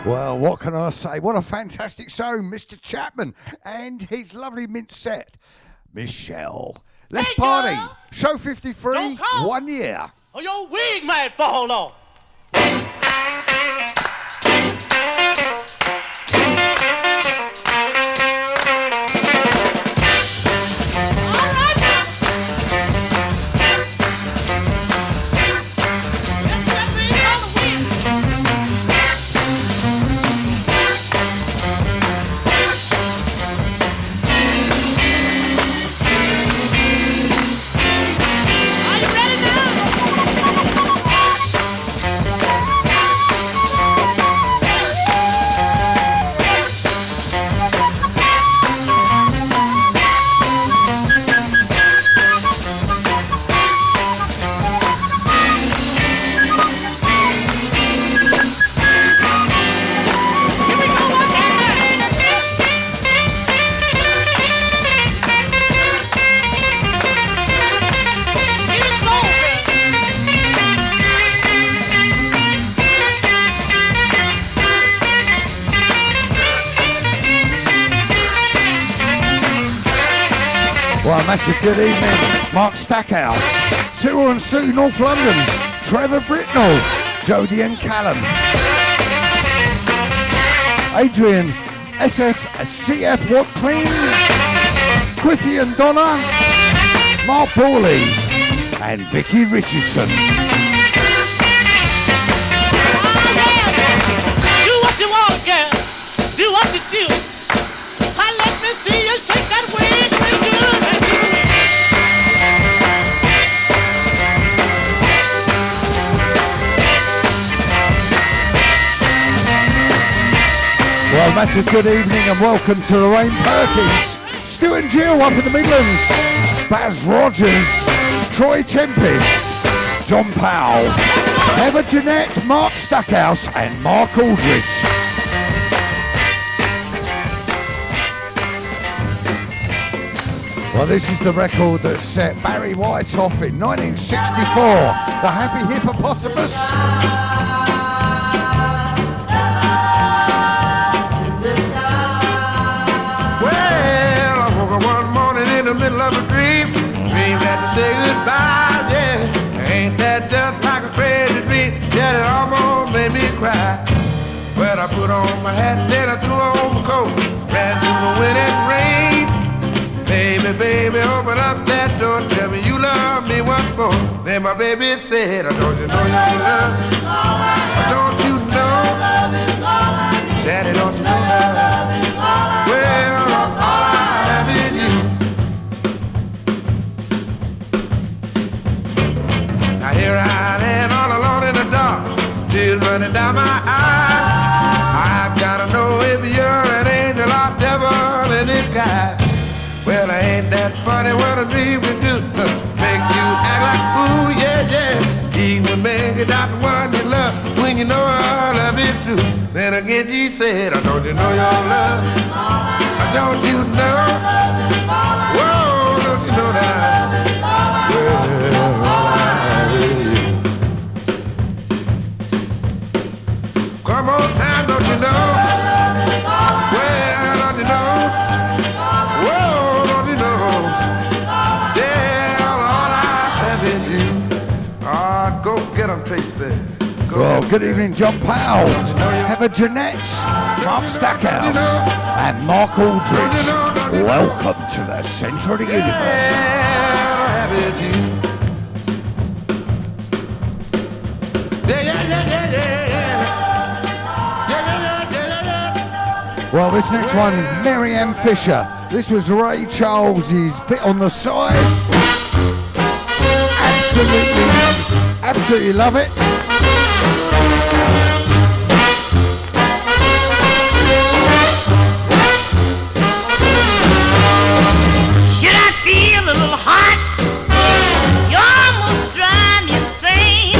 Well, what can I say? What a fantastic show, Mr. Chapman and his lovely mint set, Michelle. Let's party. Girl. Show 53, 1 year. Or your wig might fall off. Well, massive good evening, Mark Stackhouse, Cyril and Sue, North London, Trevor Britnell, Jodie and Callum, Adrian, SF, CF Watclean, Quiffy and Donna, Mark Bawley, and Vicky Richardson. Do what you want, girl. Do what you should. Let me see you shake that wig real good. Well, massive good evening and welcome to Lorraine Perkins, Stu and Jill up in the Midlands, Baz Rogers, Troy Tempest, John Powell, Heather Jeanette, Mark Stackhouse and Mark Aldridge. Well, this is the record that set Barry White off in 1964, The Happy Hippopotamus. Well, I woke up one morning in the middle of a dream, dreamed had to say goodbye, yeah. Ain't that just like a crazy dream? Yeah, it almost made me cry. Well, I put on my hat, then I threw on my coat, ran through the wind and rain. Baby, baby, open up that door, tell me you love me once more. Then my baby said, I don't you know you love me? Don't you know? Daddy, don't you know that? Well, all I have is you. Now here I am all alone in the dark, tears running down my eyes. I've gotta know if you're an angel or devil in disguise. Well, ain't that funny what a dream can do? Make you act like a fool, yeah, yeah. Even make it out the one you love when you know I love it too. Then again she said, I don't you know your love? Don't you know? Whoa, don't you know that? Well, all I have is you. Come on time, don't you know? Well, don't you know? Whoa. Go get them, Tracy. Well, good evening, John Powell, Heather Jeanette, Mark Stackhouse, and Mark Aldridge. Welcome to the centre of the universe. Well, this next one, Mary Ann Fisher. This was Ray Charles's Bit on the Side. Absolutely love it. Should I feel a little hot? You almost drive me insane.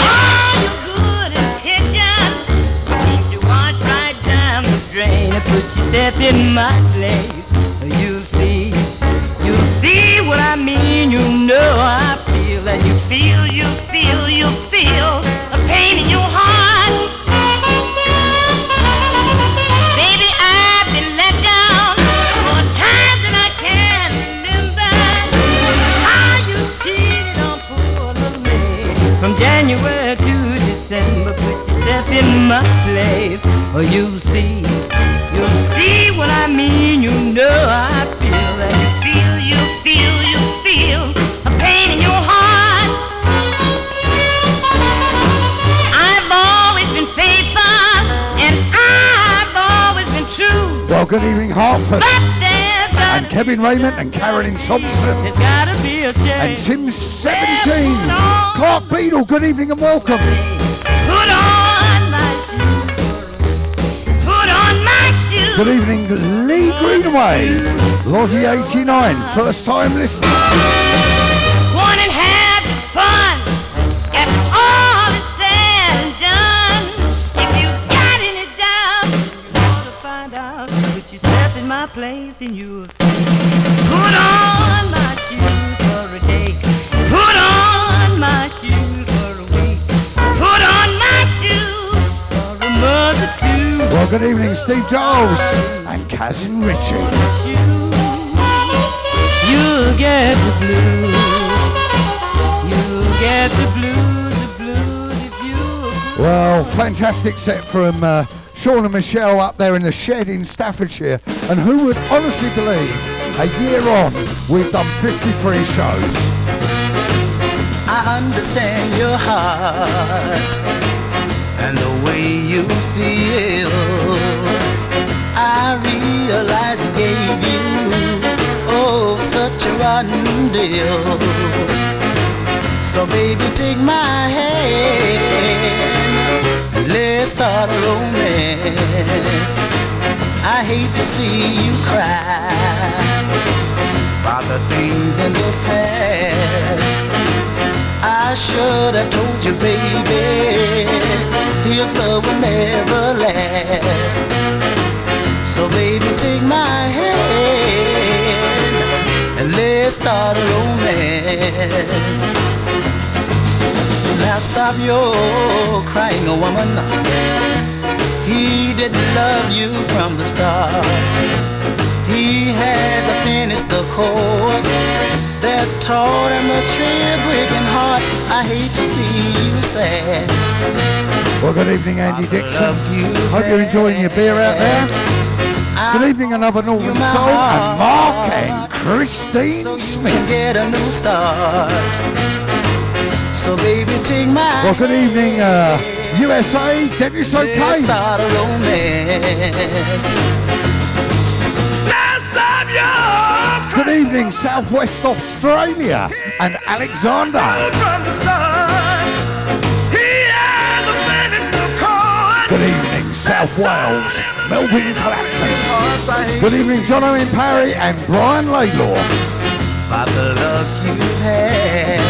All your good intentions seem to wash right down the drain. Put yourself in my place. You'll see what I mean. You know I feel that you feel the pain in your heart. December, put yourself in my place. Oh, you'll see what I mean. You know I feel that you feel a pain in your heart. I've always been faithful and I've always been true. Well, good evening, Hartford. But And Kevin Raymond and Carolyn Thompson. there's gotta be a And change. Tim 17. Clark Beadle, good evening and welcome. Put on my shoes. Put on my shoes. Good evening, Lee Greenaway. Lozzie 89, first time listener. One and have fun. After all is said and done, if you got any doubt, you ought to find out. Put yourself in my place and you'll see. Put on my shoes for a day. Put on my shoes for a week. Put on my shoes for a month or two. Well, good evening, Steve Giles and Cousin Richie. You'll get the blues. You'll get the blues if you. Well, fantastic set from Sean and Michelle up there in the shed in Staffordshire. And who would honestly believe a year on we've done 53 shows. I understand your heart and the way you feel. I realize it gave you, oh, such a rotten deal. So baby, take my hand and let's start a romance. I hate to see you cry about the things in the past. I should have told you, baby, his love will never last. So baby, take my hand and let's start a romance. Now stop your crying, woman. He didn't love you from the start. He hasn't finished the course that taught him a trip breaking hearts. I hate to see you sad. Well, good evening, Andy Dixon. Hope you're enjoying your beer out there. Good evening, another Northern Soul, and Mark and Christine so you Smith. can get a new start. So baby, take my Well, good evening, USA, Dennis let's O'Kane. start a romance. Good evening, Southwest Australia, and Alexander. From the start, he hasn't finished the course. Good evening, South Wales, Melvin Clapton. I hate Good evening, John Owen Parry and Brian Laidlaw. By the luck you've had,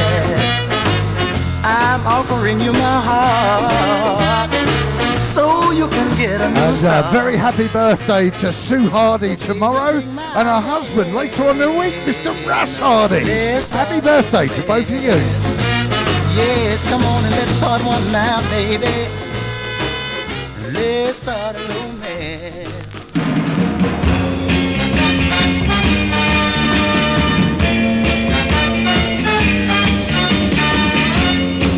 I'm offering you my heart, so you can get a new And start. a very happy birthday to Sue Hardy tomorrow, and her husband later on in the week, Mr. Russ Hardy. Happy birthday to both of you. Yes, come on and let's start one now, baby. Let's start a romance.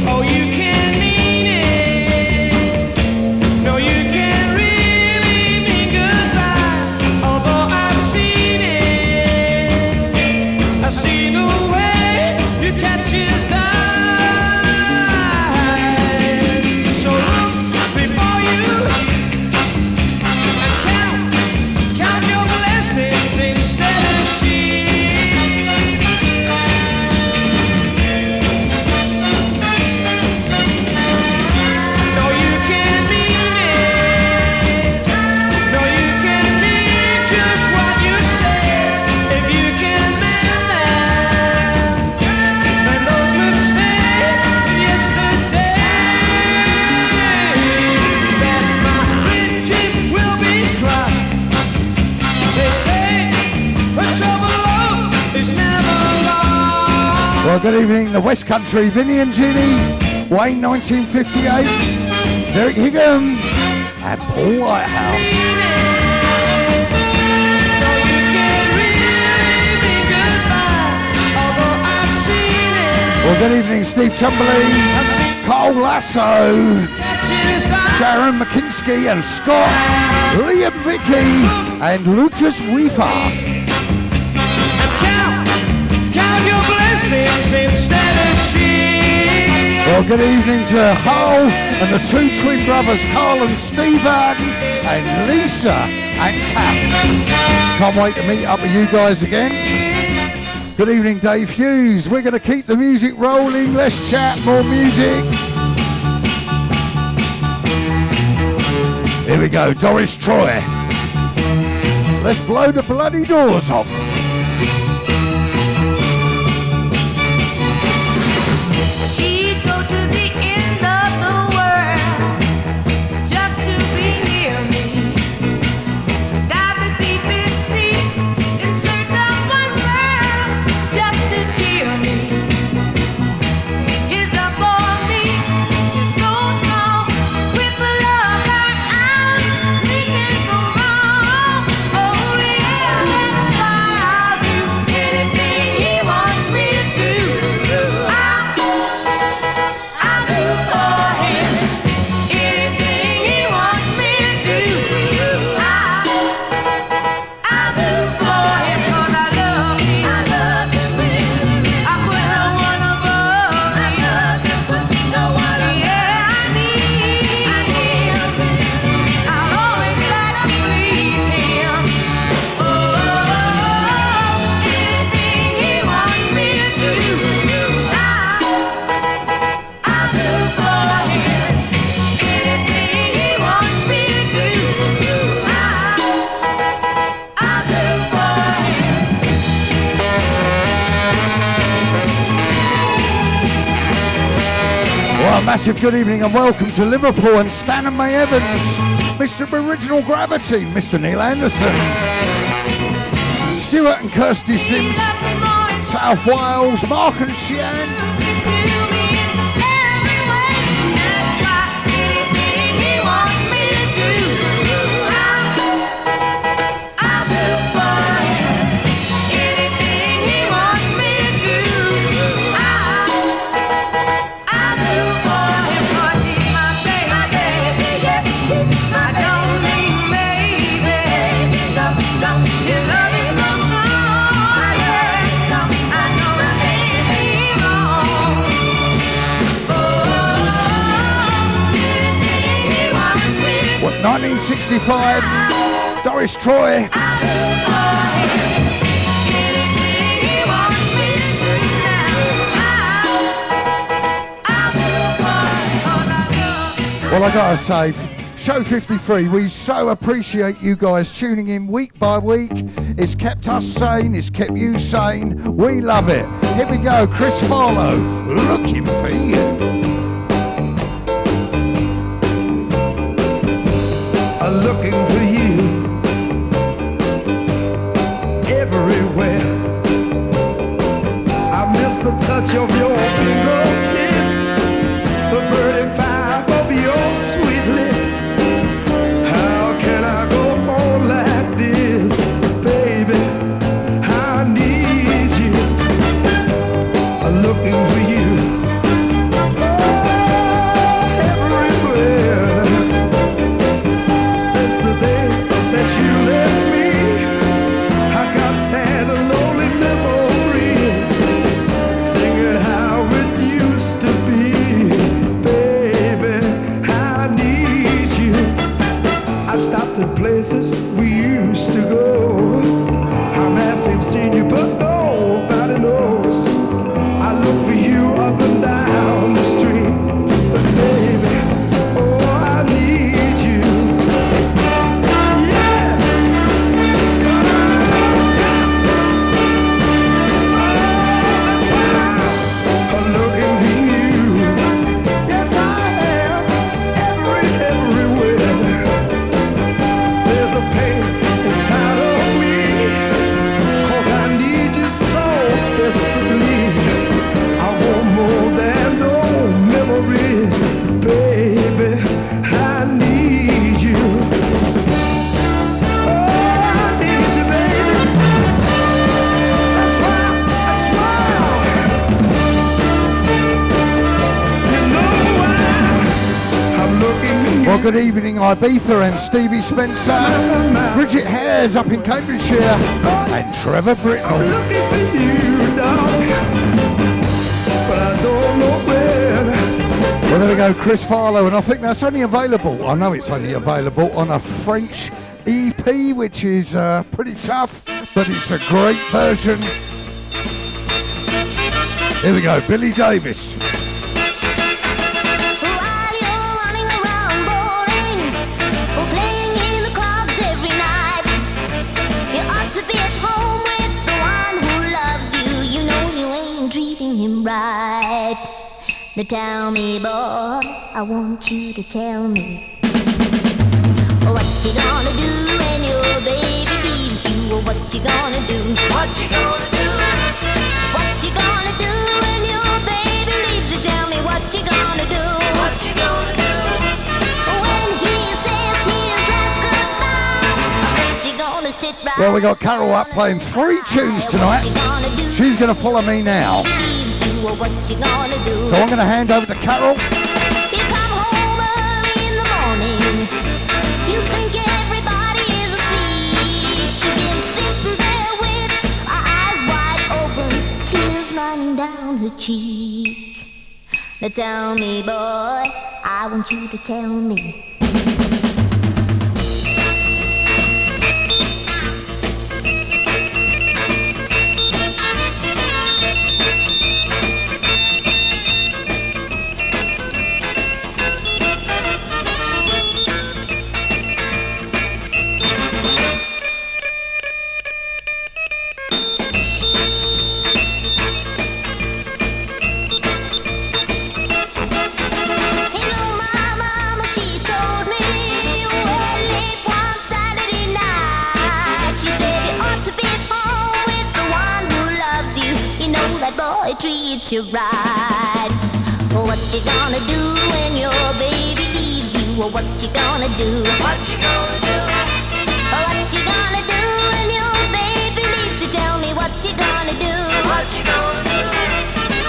Oh, you can mean it. No, you can't really mean goodbye. Although I've seen it. I've seen the way you catch his eye. So look before you and count your blessings instead of sheep. No, you can't mean it. No, you can't mean just what you said. If you can mend those mistakes of yesterday, that my riches will be crushed. They say the trouble is never lost. Well, good evening, the West Country, Vinnie and Ginny, Wayne 1958, Derek Higham, and Paul Whitehouse. No, you can't really be goodbye. Although I've seen it. Well, good evening, Steve Chumberley, I've seen Carl Lasso, Sharon McKinsky and Scott, Liam Vicky and Lucas Weaver. Count your blessings instead of sheep. Well, good evening to Hull and the two twin brothers, Carl and Stephen, and Lisa and Kath. Can't wait to meet up with you guys again. Good evening, Dave Hughes. We're going to keep the music rolling. Let's chat, more music. Here we go, Doris Troy. Let's blow the bloody doors off. He'd go to the end of the world just to be near me. Dive the deepest sea in search of one girl just to cheer me. His love for me is so strong. With a love like ours, we can't go wrong. Oh yeah, that's why I'll do anything he wants me to do. I'll do for him anything he wants me to do. I'll do for him 'cause I love him. I love him really. I put no one above me. I love him, put no one above. Yeah, I need him. I'll always try to please him. Oh, anything he wants me to do. I'll do for him anything he wants me to do. I'll do for him. Well, a massive good evening and welcome to Liverpool and Stan and May Evans, Mr. Original Gravity, Mr. Neil Anderson, Stuart and Kirsty Sims, South Wales, Mark and Shian, What, 1965, Doris Troy. Well, I gotta say, show 53, we so appreciate you guys tuning in week by week. It's kept us sane, it's kept you sane. We love it. Here we go, Chris Farlow, looking for you. Looking for you everywhere. I miss the touch of your fingertips, the burning fire of your sweet lips. How can I go on like this, baby? I need you. I'm looking for you. Places we used to go. How massive seen you, but nobody knows. I look for you up and down the street, but baby, oh, I need you. Yeah. That's why I'm looking for you. Yes, I am everywhere. There's a pain inside Well, good evening, Ibiza and Stevie Spencer, Bridget Hares up in Cambridgeshire, and Trevor Britnell. Looking for you, dog, but I don't know where. Well, there we go, Chris Farlow, and I think that's only available, I know it's only available on a French EP, which is pretty tough, but it's a great version. Here we go, Billy Davis. While you're running around bowling or playing in the clubs every night, you ought to be at home with the one who loves you. You know you ain't treating him right. Now tell me, boy, I want you to tell me what you gonna do when your baby leaves you, or what you gonna do? What you gonna do? What you gonna do when your baby leaves you? Tell me what you gonna do. What you gonna do? When he says his last goodbye, I bet you're gonna sit right. Well, we got Carol up playing 3 tunes tonight. She's going to follow me now. Leaves you, or what you gonna do? So I'm going to hand over to Carol. You come home early in the morning. You think everybody is asleep. Jim's sitting there with her eyes wide open, tears running down her cheek. Now tell me, boy, I want you to tell me. You know my mama, she told me well late one Saturday night. She said you ought to be at home with the one who loves you. You know that boy treats you right. What you gonna do when your baby leaves you? Or what you gonna do? What you gonna do? What you gonna do when your baby leaves you? Tell me what you gonna do. What you gonna do?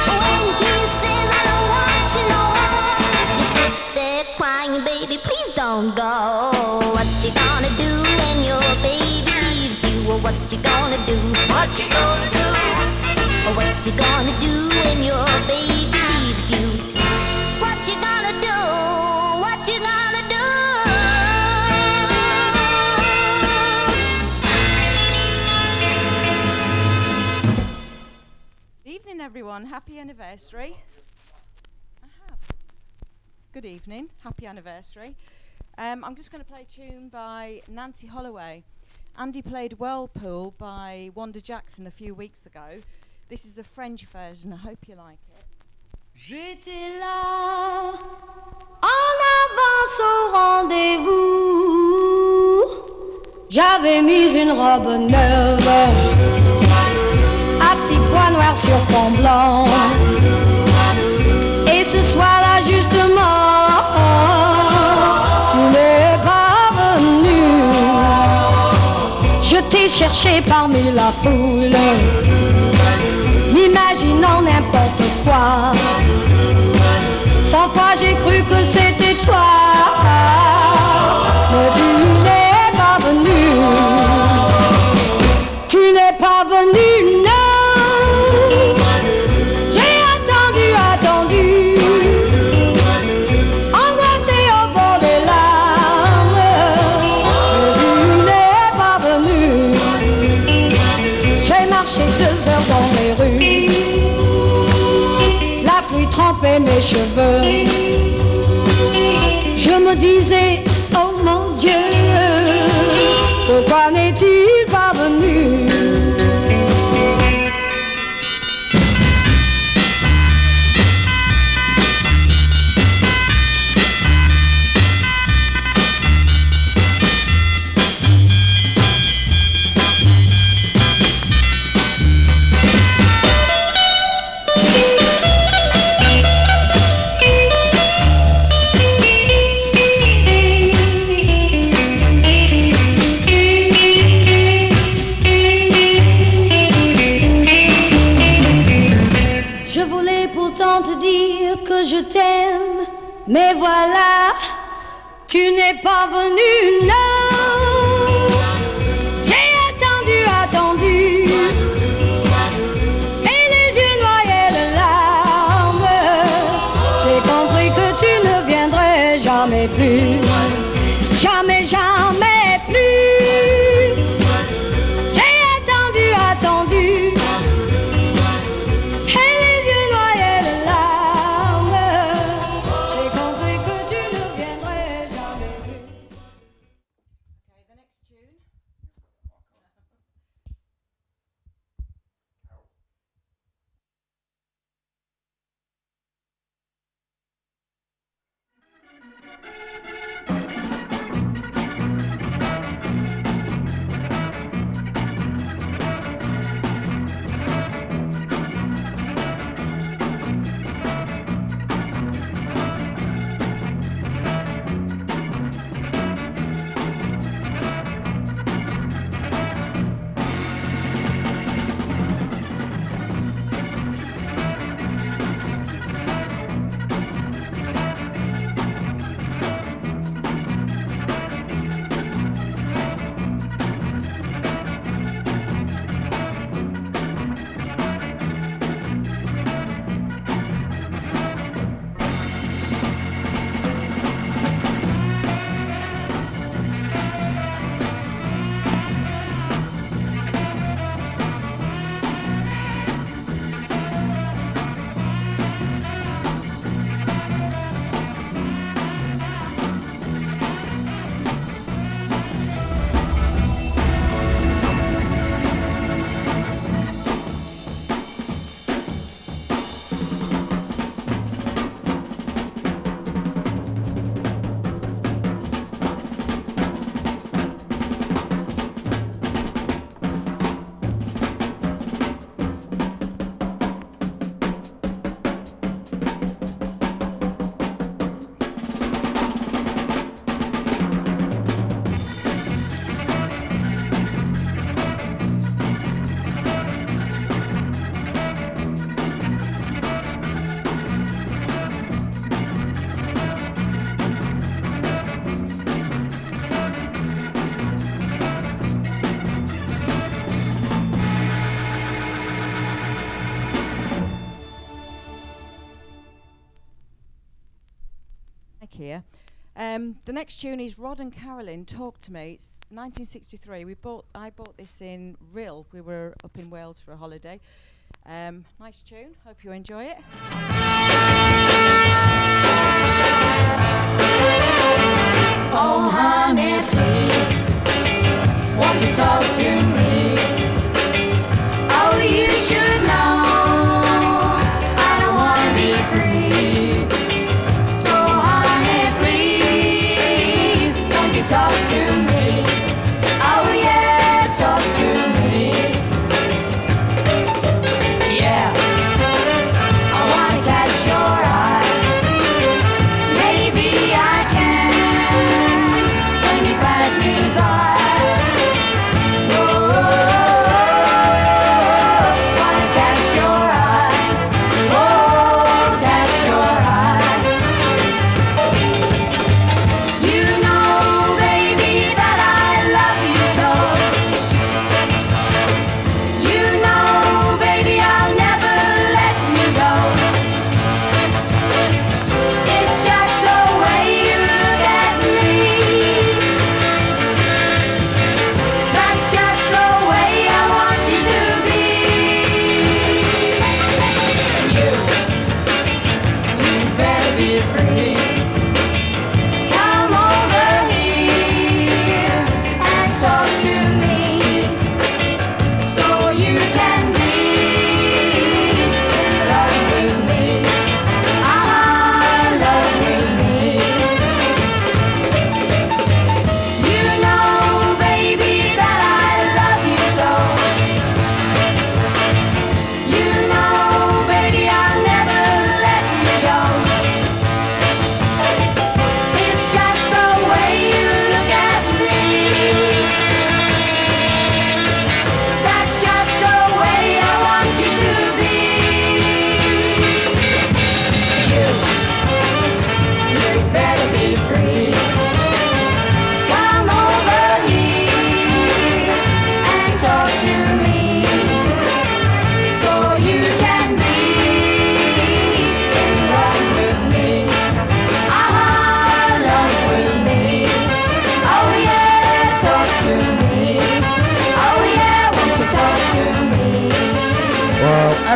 When he says I don't want you no more, you sit there crying, baby, please don't go. What you gonna do when your baby leaves you? Or what you gonna do? What you gonna do? Or what you gonna do when your baby leaves you? What you gonna do? What you gonna do? Evening, everyone. Happy anniversary. Good evening. Happy anniversary. I'm just going to play a tune by Nancy Holloway. Andy played Whirlpool by Wanda Jackson a few weeks ago. This is the French version. I hope you like it. J'étais là, en avance au rendez-vous. J'avais mis une robe neuve, à petits pois noirs sur fond blanc. Et ce soir-là, justement, tu n'es pas venu. Je t'ai cherché parmi la foule, m'imaginant n'importe quoi. 100 fois j'ai cru que c'était toi, mais tu n'es pas venu. Tu n'es pas venu, non. J'ai attendu, attendu, angoissé au bord des larmes, mais tu n'es pas venu. J'ai marché 2 heures dans les rues, la pluie trempait mes cheveux. Je me disais, oh mon Dieu, pourquoi n'est-il pas venu? Je t'aime, mais voilà, Tu n'es pas venu, non. J'ai attendu, attendu. Et les yeux noyaient de larmes. J'ai compris que tu ne viendrais jamais plus. Jamais, jamais plus. J'ai attendu, attendu. Et les yeux noyaient de larmes. J'ai compris que tu ne viendrais jamais plus. Okay, the next tune. Here. The next tune is Rod and Carolyn, Talk to Me. It's 1963. I bought this in Rill. We were up in Wales for a holiday. Nice tune. Hope you enjoy it. Oh, honey, please, won't you talk to me? Oh, you should know I don't want to be free. So, honey, please, won't you talk to me? Oh, yeah, talk to me. Yeah, I want to catch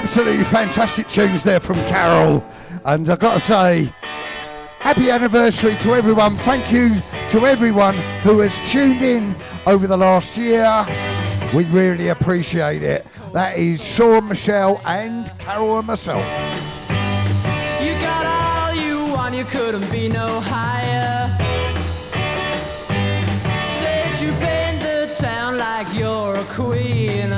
absolutely fantastic tunes there from Carol. And I've got to say, happy anniversary to everyone. Thank you to everyone who has tuned in over the last year. We really appreciate it. That is Sean, Michelle, and Carol and myself. You got all you want, you couldn't be no higher. Said you paint the town like you're a queen.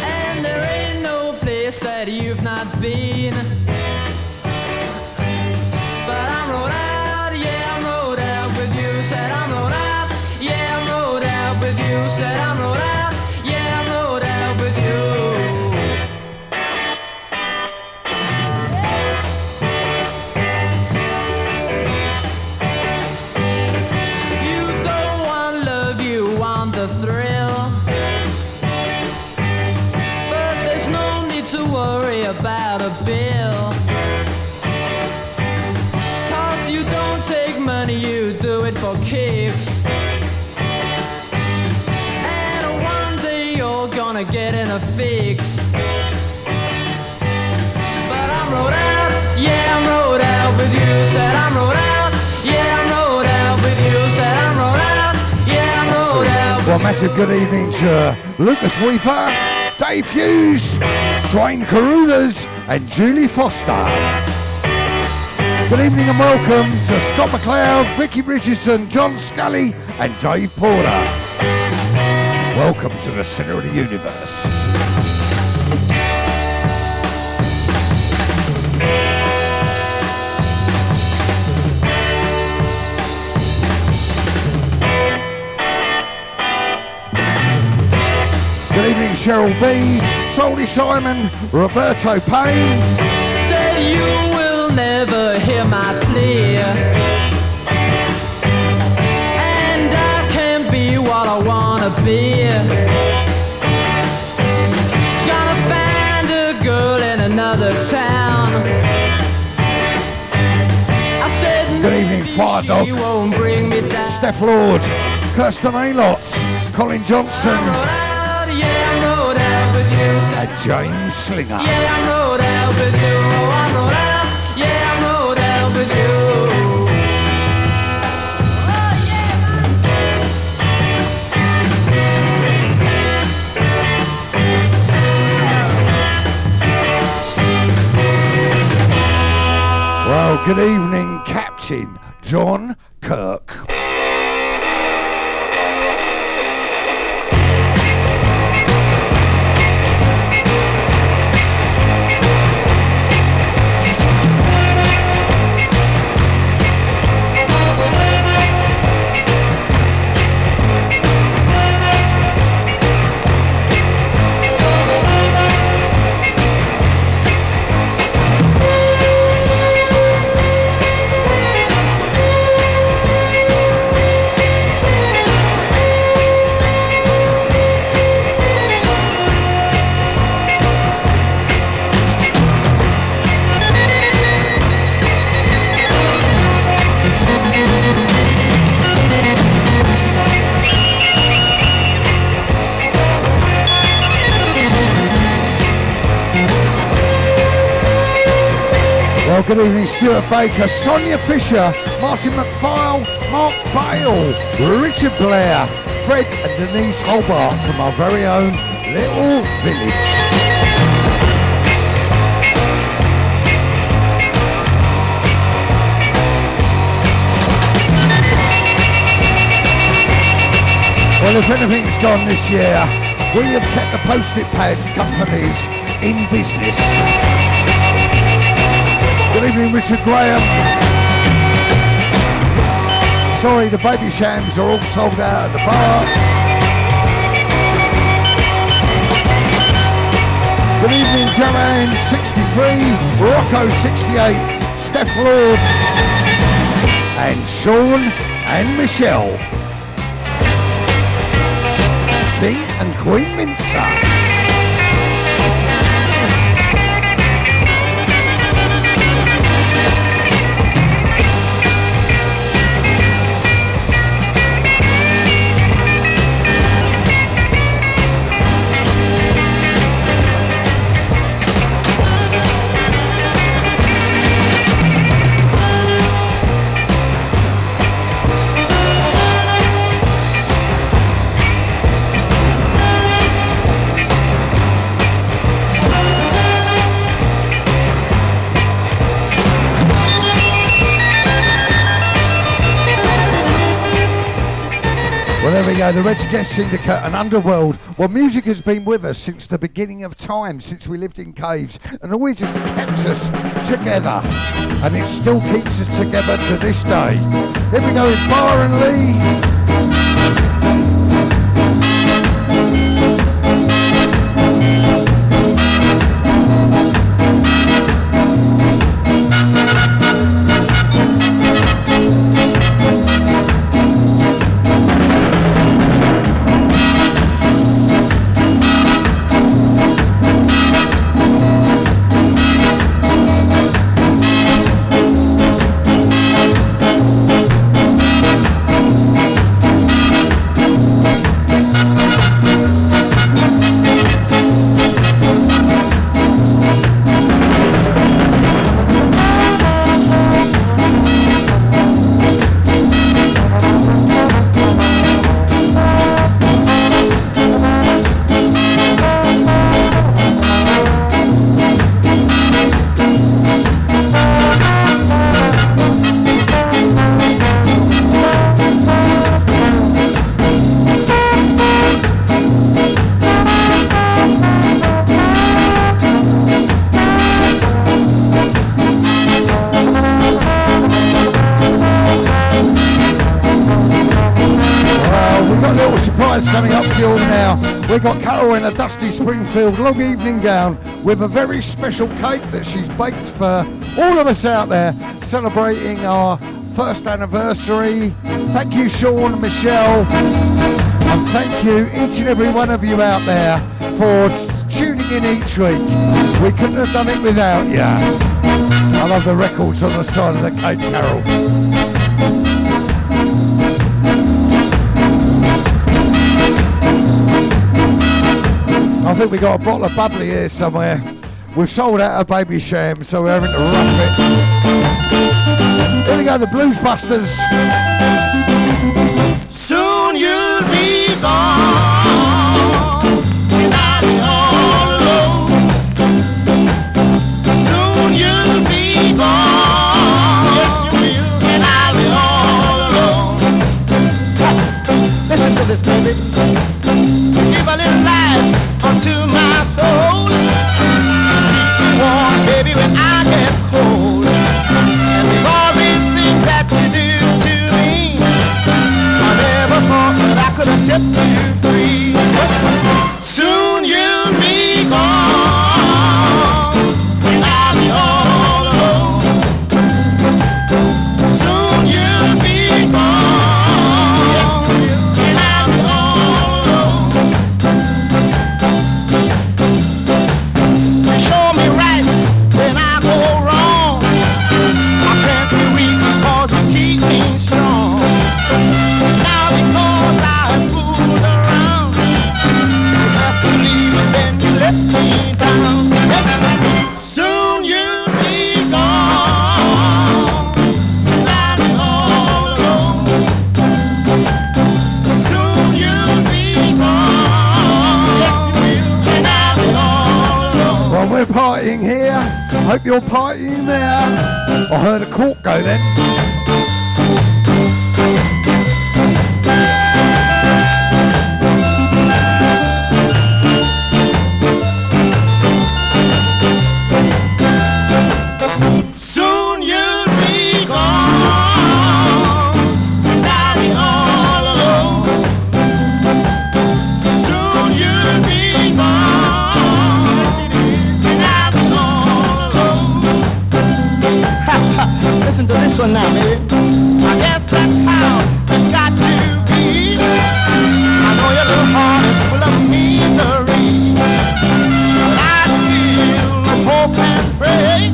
And there ain't no place that you've not been. But I'm rode out, yeah, I'm rode out with you. Said I'm rode out, yeah, I'm rode out with you. Said I'm rode out, yeah, I'm rode out with you. The thrill, but there's no need to worry about a bill, 'cause you don't take money, you do it for kicks. And one day you're gonna get in a fix. But I'm rode out, yeah, I'm rode out with you. Said I'm rode out, yeah, I'm rode out with you. Said I'm rode out, yeah, I'm rode out. Well, massive good evening to Lucas Weaver, Dave Hughes, Dwayne Carruthers, and Julie Foster. Good evening and welcome to Scott McLeod, Vicky Richardson, John Scully, and Dave Porter. Welcome to the centre of the universe. Good evening, Cheryl B, Soldy Simon, Roberto Payne. Said you will never hear my plea, and I can be what I wanna be. Gonna find a girl in another town. I said good evening, Fire Dog, won't bring me down. Steph Lord, Kirsten Alots, Colin Johnson, and James Slinger. Yeah, I'm rode out with you. I'm rode out. Yeah, I'm rode out with you. Oh, yeah. Well, good evening, Captain John Kirk. Well, good evening, Stuart Baker, Sonia Fisher, Martin McFile, Mark Bale, Richard Blair, Fred and Denise Hobart from our very own little village. Well, if anything's gone this year, we have kept the post-it pad companies in business. Good evening, Richard Graham. Sorry, the baby shams are all sold out at the bar. Good evening, Joanne 63, Rocco 68, Steph Lord, and Sean and Michelle. King and Queen Mincer. there we go, the Reds Guest Syndicate and Underworld. Well, music has been with us since the beginning of time, since we lived in caves, and always has kept us together. And it still keeps us together to this day. Here we go with Bar and Lee. Coming up for you all now. We've got Carol in a dusty Springfield long evening gown with a very special cake that she's baked for all of us out there celebrating our first anniversary. Thank you, Sean and Michelle, and thank you each and every one of you out there for tuning in each week. We couldn't have done it without you. I love the records on the side of the cake, Carol. I think we got a bottle of bubbly here somewhere. We've sold out of Baby Sham, so we're having to rough it. Here we go, the Blues Busters. Soon you'll be gone, and I'll be all alone. Soon you'll be gone, yes you will, and I'll be all alone. Listen to this, baby. Give a little life unto my soul. Warm, baby, when I get cold. And with all these things that you do to me, I never thought that I could have set you free. Soon you'll be gone, and I'll be all alone. Soon you'll be gone, yes, and I'll be all alone. You show me right when I go wrong. I can't be weak because you keep me strong. Now because I have fooled around, you have to leave and then you let me down. Soon you'll be gone, and I'll be all alone. Soon you'll be gone, yes you will, and I'll be all alone. Well, we're partying here. Hope you're partying there. I heard a cork go then. Soon you'll be gone, and I'll be all alone. Soon you'll be gone, yes it is, and I'll be all alone. Listen to this one now, baby. I guess that's how it's got to be. I know your little heart is full of misery, but I still hope and pray.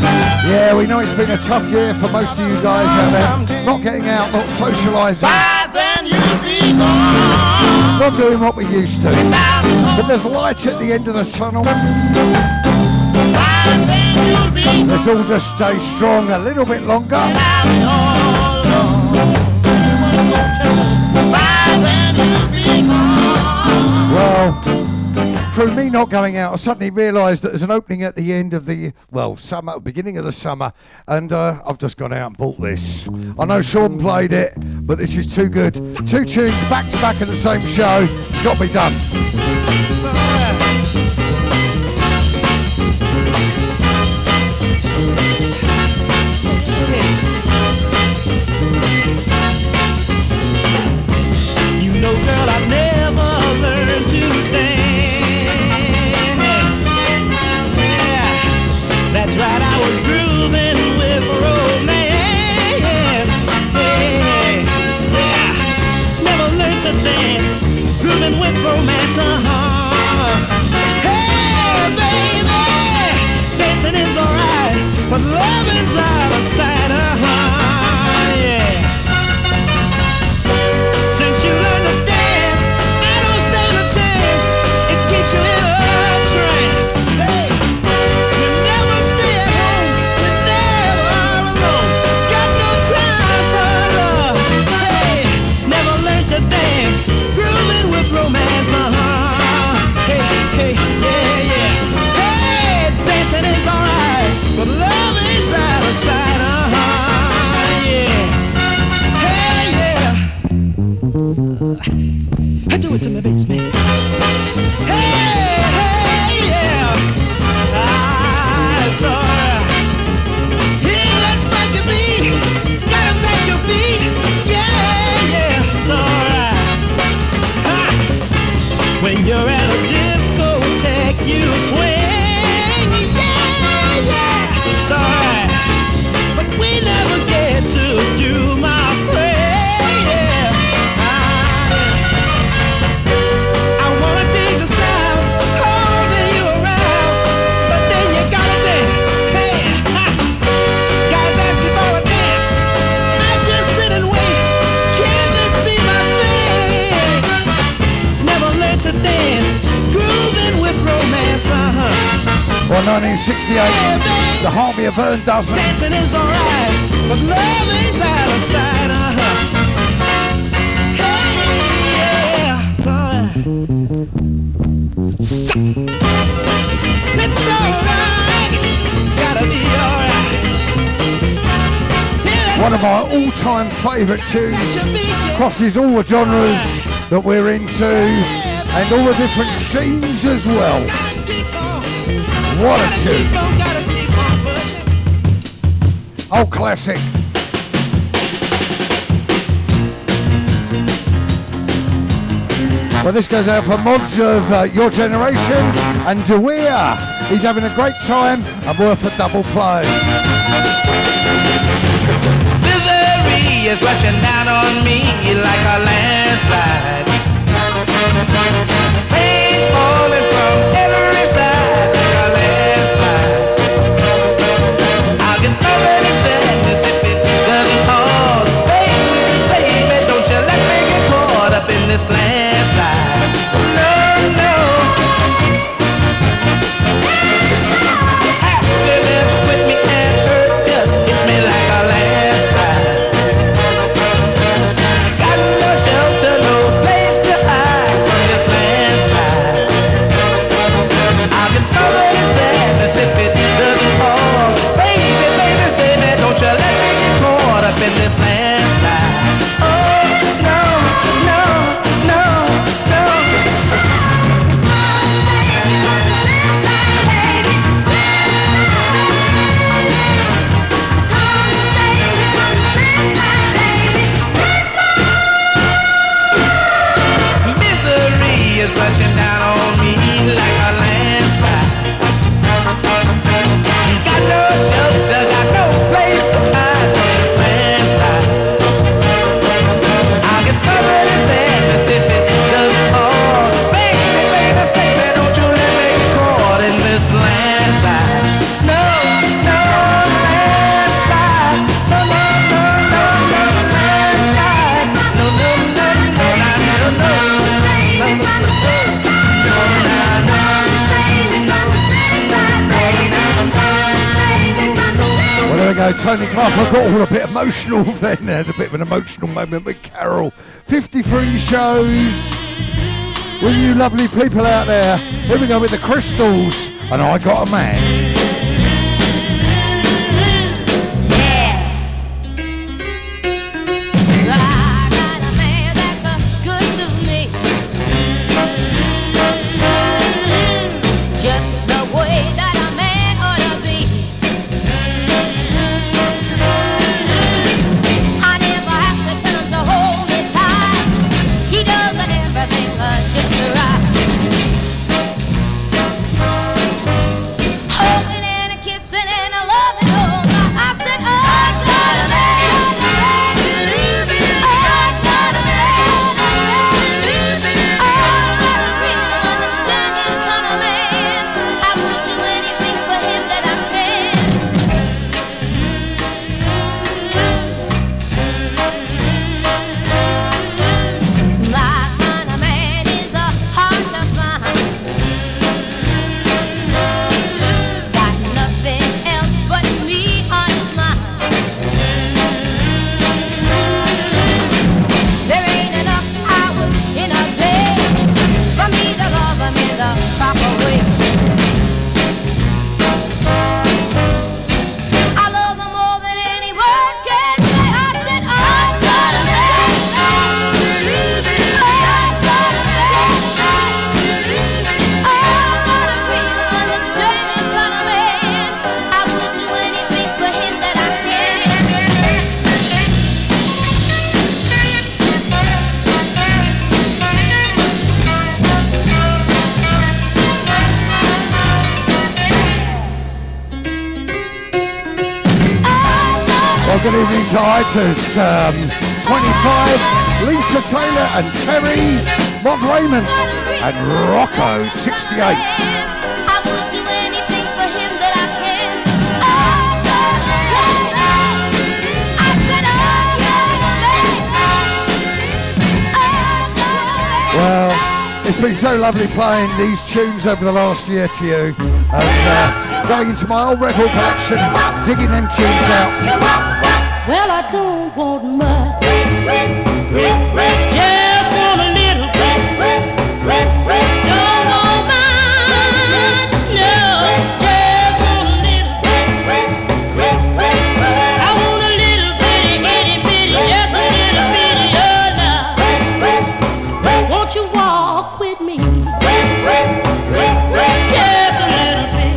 Yeah, we know it's been a tough year for most of you guys out there. Not getting out, not socialising, By then you'll be gone. not doing what we used to. But there's light at the end of the tunnel. By then you'll be gone. Let's all just stay strong a little bit longer. I'll be all alone. By then you'll be gone. Well, through me not going out, I suddenly realised that there's an opening at the end of the, beginning of the summer, and I've just gone out and bought this. I know Sean played it, but this is too good. 2 tunes back to back in the same show. It's got to be done. You know, girl, I never learned to dance. Yeah, that's right, I was grooving with romance. Yeah, yeah, never learned to dance, grooving with romance. Hey, baby, dancing is alright, but loving's out of sight. Yeah. Since you learned to dance, I don't stand a chance. It keeps you in a trance. Hey, you never stay at home, you never are alone. Got no time for love. Hey, never learned to dance, grooving with romance. Hey, hey, yeah, yeah. Hey, dancing is alright, but love is out of sight. Do it to me, baby. Hey, hey, yeah. It's alright. Hear that funky beat. Gotta pat your feet. Yeah, yeah, it's alright. When you're at a discotheque, you swing. Yeah, yeah, it's alright. But we never get to do my friend. Well, 1968, the Harvey of Vern dozen. Dancing is alright, but loving's out of sight. Hey, yeah, it's alright. It's alright, gotta be alright. One of my all-time favourite tunes, crosses all the genres that we're into and all the different scenes as well. What a tune. Oh, classic. Well, this goes out for mods of your generation, and Dewea. He's having a great time and worth a double play. Misery is rushing down on me like a landslide. Pain's falling from every side like a landslide. I'll get smothered in sadness if it doesn't hold. Baby, save it, don't you let me get caught up in this landslide. No, no. Happiness quit me and hurt just hit me like a landslide. Got no shelter, no place to hide from this landslide. I'll get covered in sadness if it doesn't fall. Baby, baby, say that, don't you let me get caught up in this landslide. Oh, no, no, no, no. Misery is rushing down on me like a landslide. Got no shelter, got no place to hide from this landslide. I'll get covered in sadness if it doesn't fall. Baby, baby, say that, don't you let me get caught in this landslide. No, no, landslide. No, no, no, no, no, landslide. No, no, no, no, no, no, no. Well, there we go. Tony Clark, I got all a bit emotional then. Had a bit of an emotional moment with Carol. 53 shows with you lovely people out there. Here we go with the Crystals, and I Got a Man. I good evening to Itas 25, Lisa Taylor and Terry, Mod Raymond and Rocco 68. I would do anything for him that I can. Oh, I said, Well, it's been so lovely playing these tunes over the last year to you, and going into my old record collection, digging them tunes out. Well, I don't want much, just want a little bit. Don't want much, no, just want a little bit. I want a little bitty, itty bitty, just a little bitty, oh no. Won't you walk with me? Just a little bit.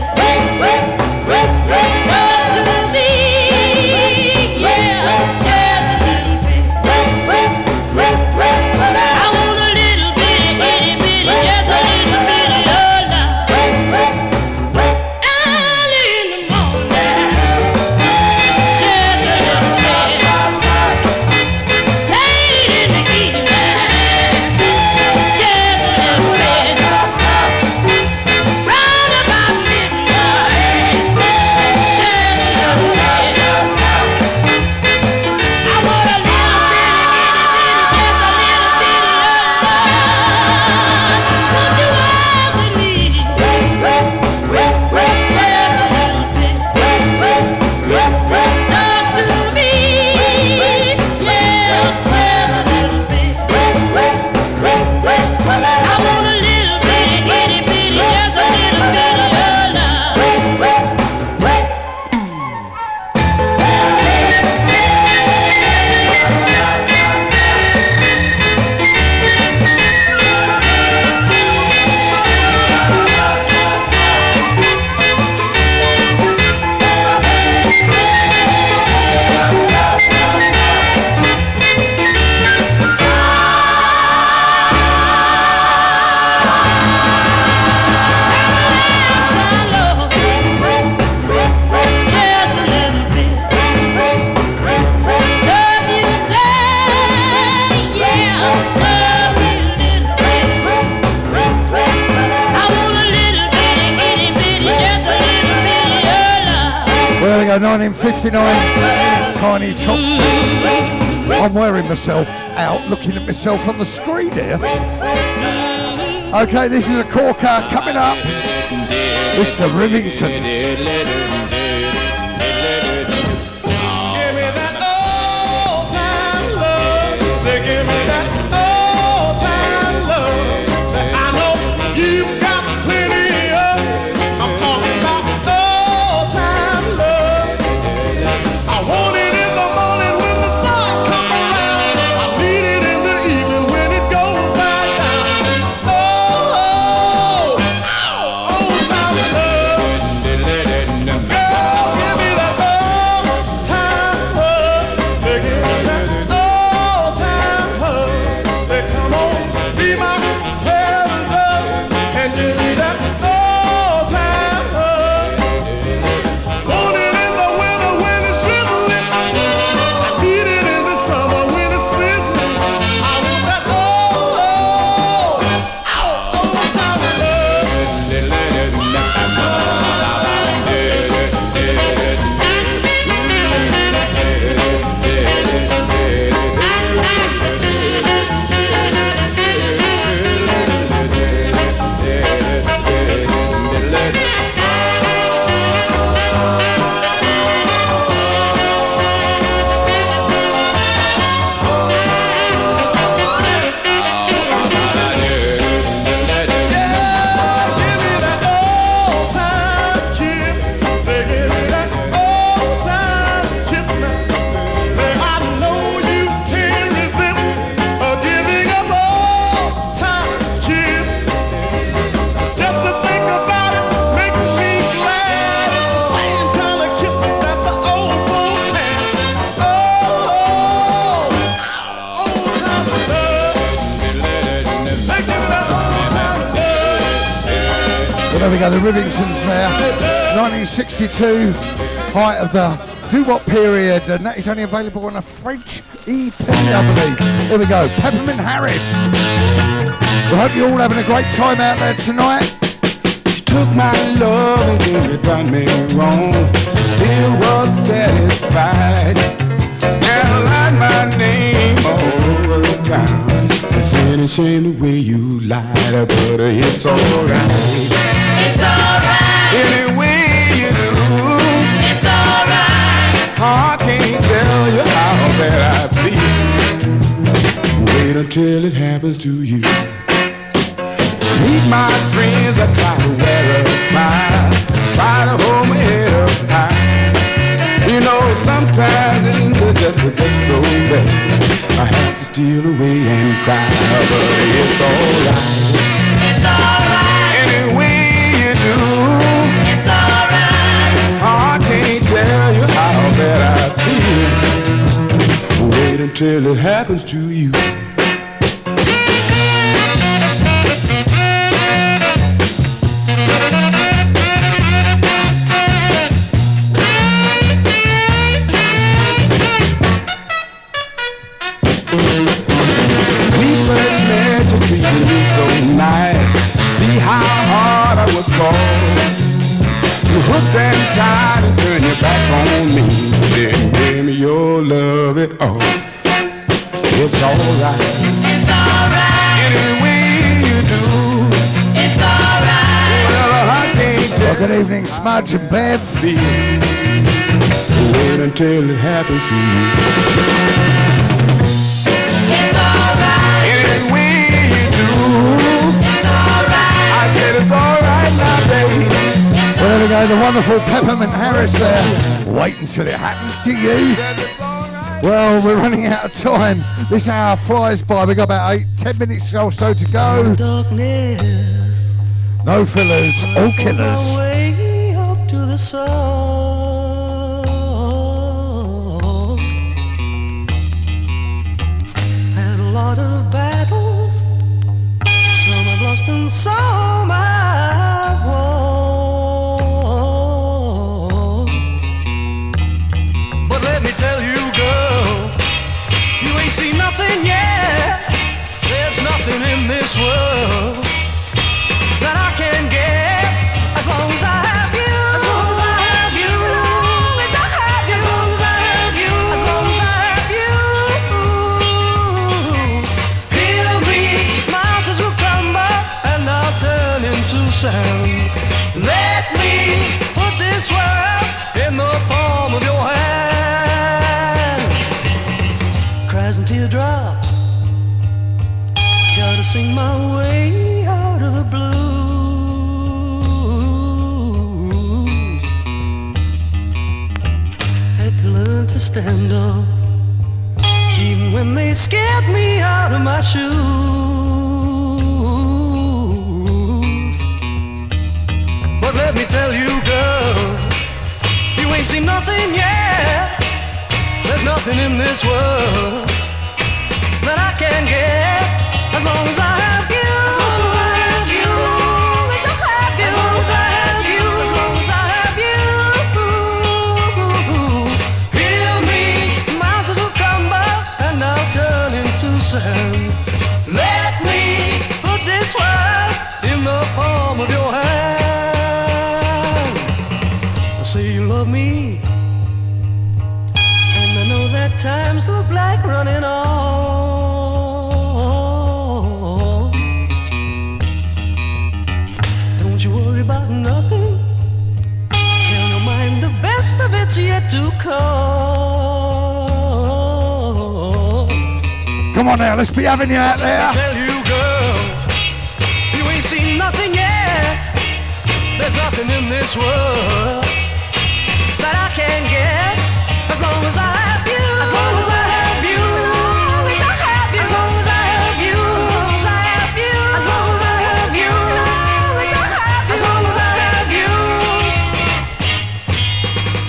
Talk to me, yeah, just a little bit. I want a little bitty, itty bitty, just a little bitty, oh no. Early in the morning, just a little bit. Late in the evening, just a little bit. Round about midnight, just a little bit. I want a little bitty, just a little bitty love. Won't you walk with me? Just a little bit. Talk to me, yeah, just a little bit. I want a little bitty, itty bitty, just a little bitty love. Just a little bit. Love you say, yeah, love you little bit. I want a little bitty, itty bitty, just a little bitty, oh love. Well, there we go, 1959, Tiny Topsy. I'm wearing myself out, looking at myself on the screen here. Okay, this is a corker coming up. It's the Rivingtons. Give me that old time love. Say, give me that old time love. Say, I know you've got plenty of. I'm talking about old time love. I want it in the morning when the sun comes around. I need it in the evening when it goes back down. Oh, old time love. Girl, give me that old time hug. Say, give me that old time hug. Say, come on, be my tender love, and give me that old time hug. Want it in the winter when it's drizzling. I need it in the summer when it's sizzling. I want that old time love. Give me that old time kiss. Say, give me that old time kiss now. Say, I know you can't resist giving up old time kiss. Just to think about it makes me glad. It's the same kind of kissing that the old folks had. Old time love. Say, give me that old time love. Well, there we go, the Rivingtons there. 1962, height of the Do-Wop Period, and that is only available on a French EP, I believe. Here we go, Peppermint Harris. We hope you're all having a great time out there tonight. You took my love and gave it done me wrong. Still was satisfied. Scandalized my name all over the town. It's a shame the way you lied, but it's alright. It's alright. Any way you do, It's alright. I can't tell you how bad I feel. Wait until it happens to you. Meet my friends, I try to wear a smile, try to hold my head up high. You know, sometimes it's just so bad. I have to steal away and cry, but it's alright. It's alright. Any way you do, It's alright. I can't tell you how bad I feel. Wait until it happens to you. See how hard I was called. You hooked and tied and turned your back on me. Didn't give me your love at all. It's alright. It's alright. Any way you do. It's alright. Well, I can't Well, tell good evening, Smudge and Bev. you. Wait until it happens to you. It's alright. Any way you do. It's alright. I said it's alright now, baby. Well, there we go, the wonderful Peppermint Harris there. Wait until it happens to you. Well, we're running out of time. This hour flies by. We've got about 10 minutes or so to go. Darkness, No fillers, all killers. my way up to the sun. Had a lot of battles, some I've lost and some I've won. But let me tell you, girl, you ain't seen nothing yet. There's nothing in this world that I can get as long as I have you. As long as I have you. As long as I have you. As long as I have you. Heal me. Mountains will crumble and I'll turn into sand. Let me put this world in the palm of your hand. Cries and teardrops, gotta sing my way out of the blues. Had to learn to stand up, even when they scared me out of my shoes. But let me tell you, girl, you ain't seen nothing yet. There's nothing in this world that I can get as long as I have you. As long as I have you. As long as I have you. As long as I have you. Heal me. Mountains will crumble and I'll turn into sand. Let me put this world in the palm of your hand. Say you love me, and I know that times look like running on. Don't you worry about nothing. Tell your mind the best of it's yet to come. Come on now, let's be having you out there. Tell you, girl, you ain't seen nothing yet. There's nothing in this world that I can get as long as I have you. As long as I have you. As long as I have you. As long as I have you. As long as I have you. As long as I have you.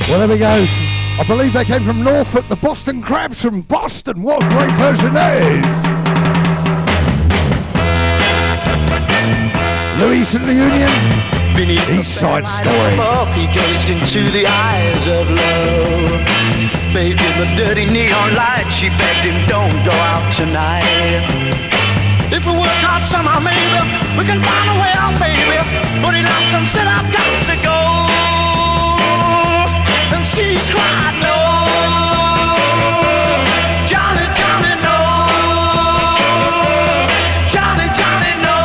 Well, there we go. I believe they came from Norfolk, the Boston Crabs from Boston. What a great version that is. Louis and the Union. Beneath East Side the Story. above, he gazed into the eyes of love. Bathed in the dirty neon light, she begged him, don't go out tonight. If we work hard somehow, maybe we can find a way out, baby. But he laughed and said, I've got to go. And she cried, no. Johnny, Johnny, no. Johnny, Johnny, no.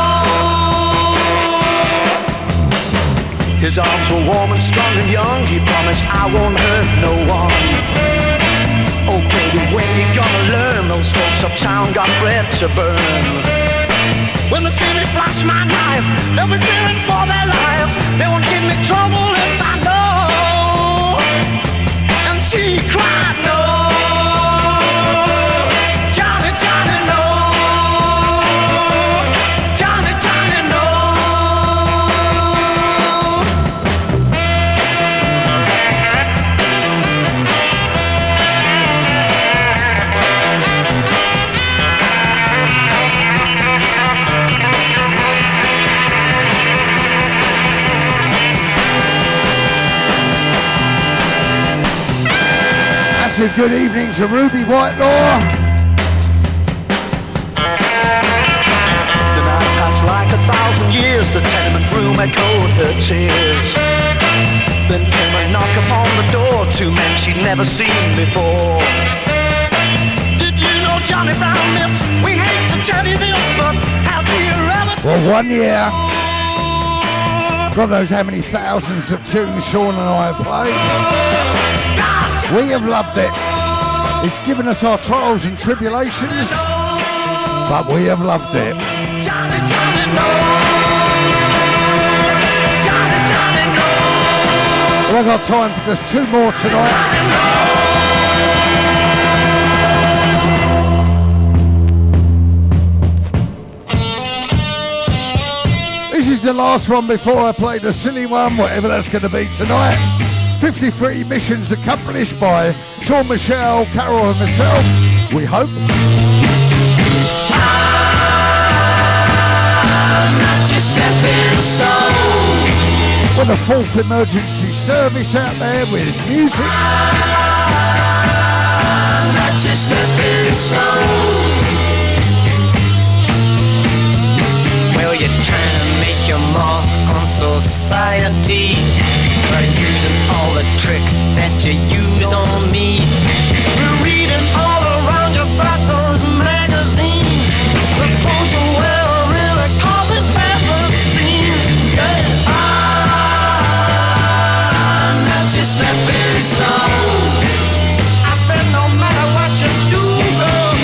His arms were warm and strong and young. He promised, I won't hurt no one. Oh baby, when you gonna learn? Those folks uptown got bread to burn. When they see me flash my knife, they'll be fearing for their lives. They won't give me trouble, yes I know. And she cried, no. Johnny, Johnny, no. Johnny, Johnny, no. Massive good evening to Ruby Whitelaw. The night passed like 1,000 years. The tenement room echoed her tears. Then came a knock upon the door. Two men she'd never seen before. Did you know Johnny Brown, miss? We hate to tell you this, but has he ever... Well, 1 year. God knows how many thousands of tunes Sean and I have played. We have loved it. It's given us our trials and tribulations, but we have loved it. Johnny, Johnny, no. Johnny, Johnny, no. Well, I've got time for just two more tonight. This is the last one before I play the silly one, whatever that's going to be tonight. 53 missions accomplished by Sean, Michelle, Carol and myself, we hope. I'm not your stepping stone. With a fourth emergency service out there with music. I'm not your stepping stone. Well, you're trying to make your mark on society by using all the tricks that you used on me. We're reading all around you about those magazines. The postal well really causes bad scenes. Yeah. I'm not your stepping stone. I said no matter what you do, girl,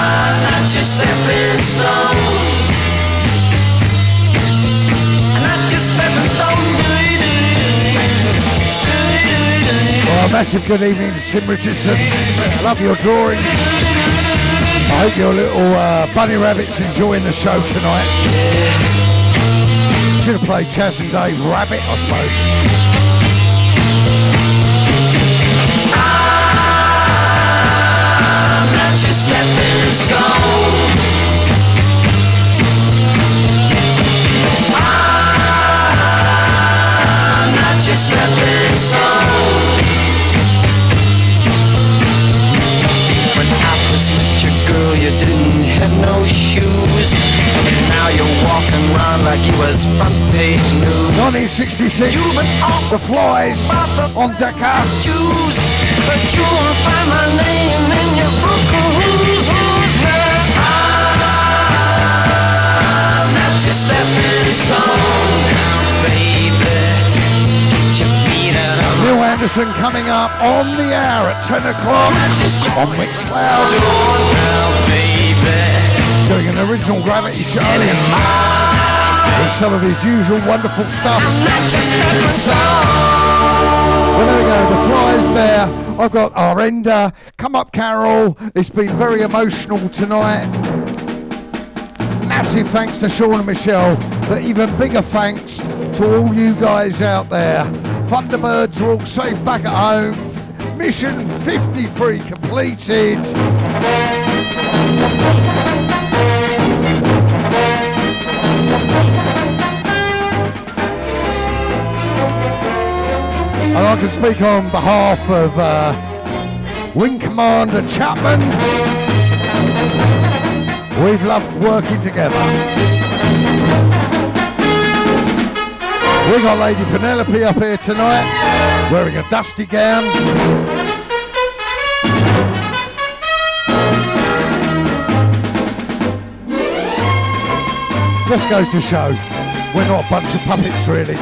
I'm not your stepping stone. Well, a massive good evening to Tim Richardson. Love your drawings. I hope your little bunny rabbit's enjoying the show tonight. Should have played Chaz and Dave Rabbit, I suppose. I'm not your stepping stone. I'm not your stepping stone. When I first met your girl, you didn't have no shoes. And now you're walking around like you was front page news. 1966, The Flies on Dakar. Shoes, but you won't find my name in your book of who's now. I'm not your stepping stone, baby. Get your feet out of Neil Anderson coming up on the hour at 10 o'clock on Mixcloud. Doing an original Gravity show with some of his usual wonderful stuff. Well, there we go, The Fly's there. I've got our ender. Come up, Carol. It's been very emotional tonight. Massive thanks to Sean and Michelle, but even bigger thanks to all you guys out there. Thunderbirds are all safe back at home. Mission 53 completed. And I can speak on behalf of Wing Commander Chapman. We've loved working together. We got Lady Penelope up here tonight, wearing a dusty gown. Just goes to show, we're not a bunch of puppets really.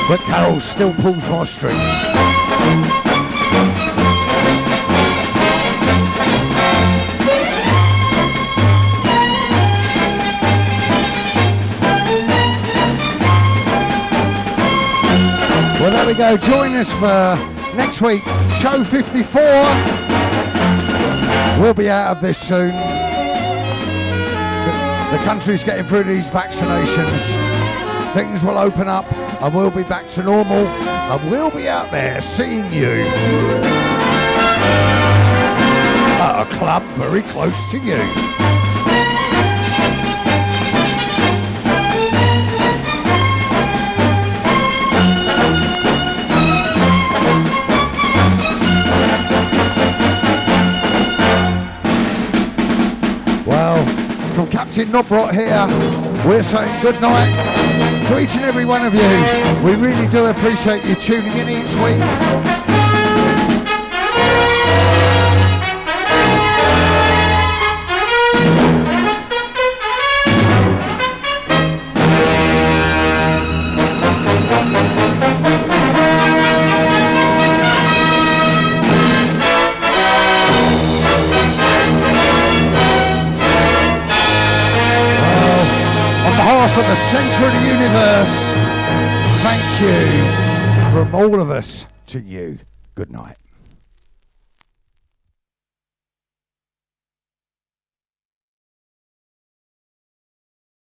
But Carol still pulls my strings. Well, there we go. Join us for next week, show 54. We'll be out of this soon. The country's getting through these vaccinations. Things will open up and we'll be back to normal. And we'll be out there seeing you at a club very close to you. From Captain Nobrot here, we're saying good night to each and every one of you. We really do appreciate you tuning in each week. For the centre of the universe, thank you from all of us to you. Good night.